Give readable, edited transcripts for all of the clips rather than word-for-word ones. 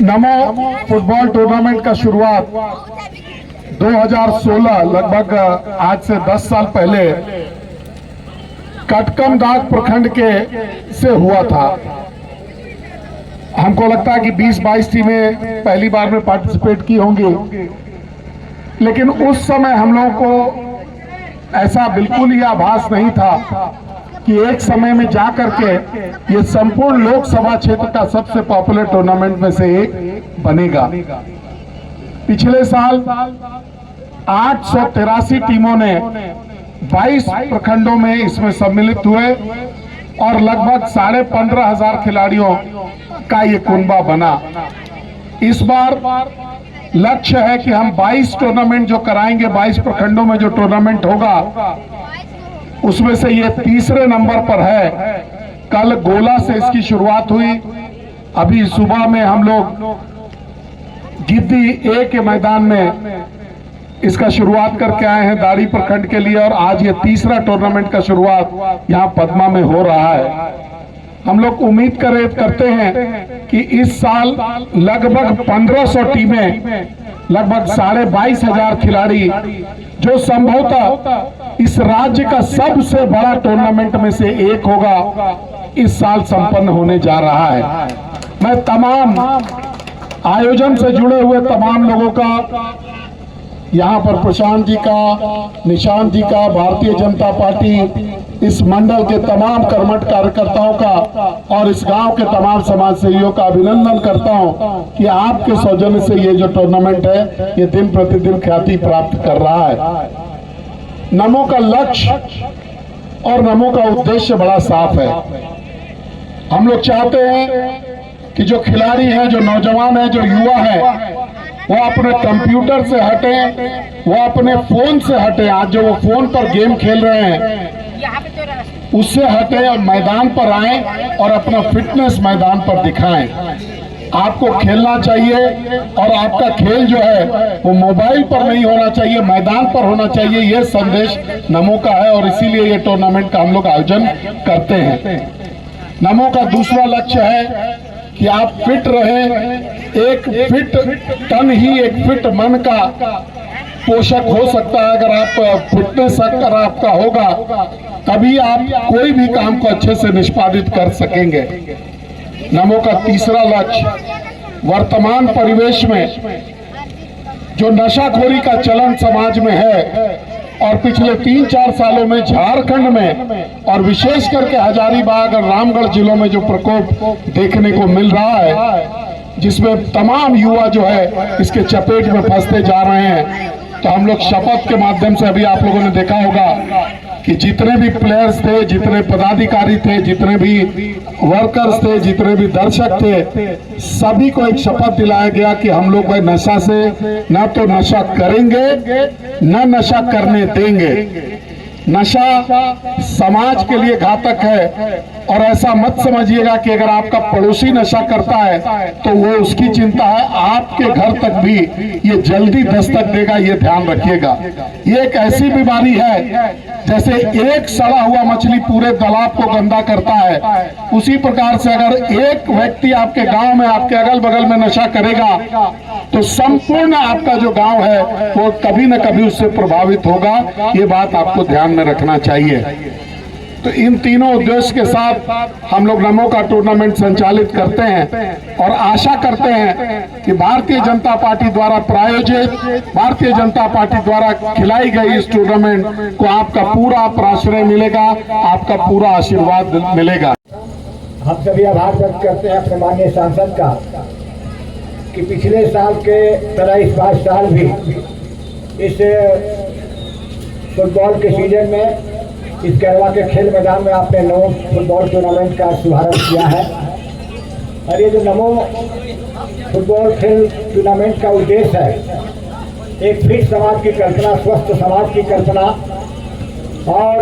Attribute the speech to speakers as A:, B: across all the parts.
A: नमो football tournament का शुरुआत 2016 लगभग आज से 10 साल पहले कटकमदाग प्रखंड के से हुआ था। हमको लगता है कि 20-22 टीमें पहली बार में पार्टिसिपेट की होंगी, लेकिन उस समय हम लोगों को ऐसा बिल्कुल ही आभास नहीं था कि एक समय में जाकर के ये संपूर्ण लोकसभा क्षेत्र का सबसे पॉपुलर टूर्नामेंट में से एक बनेगा। पिछले साल 883 टीमों ने 22 प्रखंडों में इसमें सम्मिलित हुए और लगभग 15,500 खिलाड़ियों का ये कुनबा बना। इस बार लक्ष्य है कि हम 22 टूर्नामेंट जो कराएंगे, 22 प्रखंडों में जो टूर्नामेंट होगा उसमें से ये तीसरे नंबर पर है। कल गोला से इसकी शुरुआत हुई, अभी सुबह में हम लोग गिद्दी ए के मैदान में इसका शुरुआत करके आए हैं दाड़ी प्रखंड के लिए, और आज ये तीसरा टूर्नामेंट का शुरुआत यहाँ पद्मा में हो रहा है। हम लोग उम्मीद करते हैं कि इस साल लगभग 1500 टीमें, लगभग 22,500 खिलाड़ी, जो संभवतः इस राज्य का सबसे बड़ा टूर्नामेंट में से एक होगा, इस साल संपन्न होने जा रहा है। मैं तमाम आयोजन से जुड़े हुए तमाम लोगों का, यहाँ पर प्रशांत जी का, निशांत जी का, भारतीय जनता पार्टी इस मंडल के तमाम कर्मठ कार्यकर्ताओं का और इस गांव के तमाम समाज सेवियों का अभिनंदन करता हूं कि आपके सौजन्य से ये जो टूर्नामेंट है ये दिन प्रतिदिन ख्याति प्राप्त कर रहा है। नमो का लक्ष्य और नमो का उद्देश्य बड़ा साफ है। हम लोग चाहते हैं कि जो खिलाड़ी हैं, जो नौजवान हैं, जो युवा हैं, वो अपने कंप्यूटर से हटें, वो अपने फोन से हटें। आज जो वो फोन पर गेम खेल रहे हैं उससे हटें और मैदान पर आएं और अपना फिटनेस मैदान पर दिखाएं। आपको खेलना चाहिए और आपका खेल जो है वो मोबाइल पर नहीं होना चाहिए, मैदान पर होना चाहिए। ये संदेश नमो का है और इसीलिए ये टूर्नामेंट का हम लोग आयोजन करते हैं। नमो का दूसरा लक्ष्य है कि आप फिट रहें। एक फिट तन ही एक फिट मन का पोषक हो सकता है। अगर आप फिटनेस अगर आपका होगा तभी आप कोई भी काम को अच्छे से निष्पादित कर सकेंगे। नमो का तीसरा लक्ष्य, वर्तमान परिवेश में जो नशाखोरी का चलन समाज में है और पिछले 3-4 सालों में झारखंड में और विशेष करके हजारीबाग और रामगढ़ जिलों में जो प्रकोप देखने को मिल रहा है, जिसमें तमाम युवा जो है इसके चपेट में फंसते जा रहे हैं, तो हम लोग शपथ के माध्यम से, अभी आप लोगों ने देखा होगा कि जितने भी प्लेयर्स थे, जितने पदाधिकारी थे, जितने भी वर्कर्स थे, जितने भी दर्शक थे, सभी को एक शपथ दिलाया गया कि हम लोग भाई नशा से ना तो नशा करेंगे न नशा करने देंगे। नशा समाज के लिए घातक है और ऐसा मत समझिएगा कि अगर आपका पड़ोसी नशा करता है तो वो उसकी चिंता है, आपके घर तक भी ये जल्दी दस्तक देगा, ये ध्यान रखिएगा। ये एक ऐसी बीमारी है जैसे एक सड़ा हुआ मछली पूरे तालाब को गंदा करता है, उसी प्रकार से अगर एक व्यक्ति आपके गांव में, आपके अगल बगल में नशा करेगा तो संपूर्ण आपका जो गांव है वो कभी न कभी उससे प्रभावित होगा। ये बात आपको ध्यान में रखना चाहिए। तो इन तीनों उद्देश्य के साथ हम लोग नमो का टूर्नामेंट संचालित करते हैं और आशा करते हैं कि भारतीय जनता पार्टी द्वारा प्रायोजित, भारतीय जनता पार्टी द्वारा खिलाई गई इस टूर्नामेंट को आपका पूरा प्राश्रय मिलेगा, आपका पूरा आशीर्वाद मिलेगा।
B: हम सभी आभार व्यक्त करते हैं अपने माननीय सांसद का कि पिछले साल के तरह इस बार साल भी इस फुटबॉल के सीजन में इस गरबा के खेल मैदान में आपने नमो फुटबॉल टूर्नामेंट का शुभारंभ किया है। और ये जो नमो फुटबॉल खेल टूर्नामेंट का उद्देश्य है, एक फिट समाज की कल्पना, स्वस्थ समाज की कल्पना, और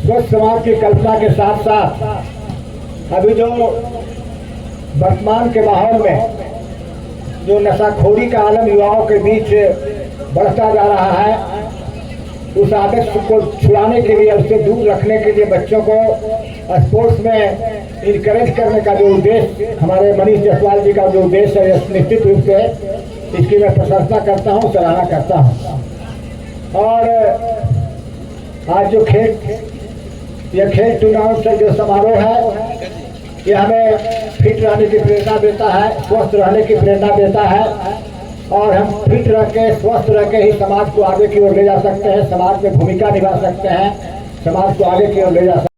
B: स्वस्थ समाज की कल्पना के साथ साथ अभी जो वर्तमान के माहौल में जो नशाखोरी का आलम युवाओं के बीच बढ़ता जा रहा है, उस आदत को छुड़ाने के लिए, उससे दूर रखने के लिए बच्चों को स्पोर्ट्स में इनकरेज करने का जो उद्देश्य हमारे मनीष जायसवाल जी का जो उद्देश्य है, निश्चित रूप से इसकी मैं प्रशंसा करता हूँ, सराहना करता हूँ। और आज जो यह खेल टूर्नामेंट का जो समारोह है, ये हमें फिट रहने की प्रेरणा देता है, स्वस्थ रहने की प्रेरणा देता है, और हम फिट रह के स्वस्थ रह के ही समाज को आगे की ओर ले जा सकते हैं, समाज में भूमिका निभा सकते हैं, समाज को आगे की ओर ले जा सकते हैं।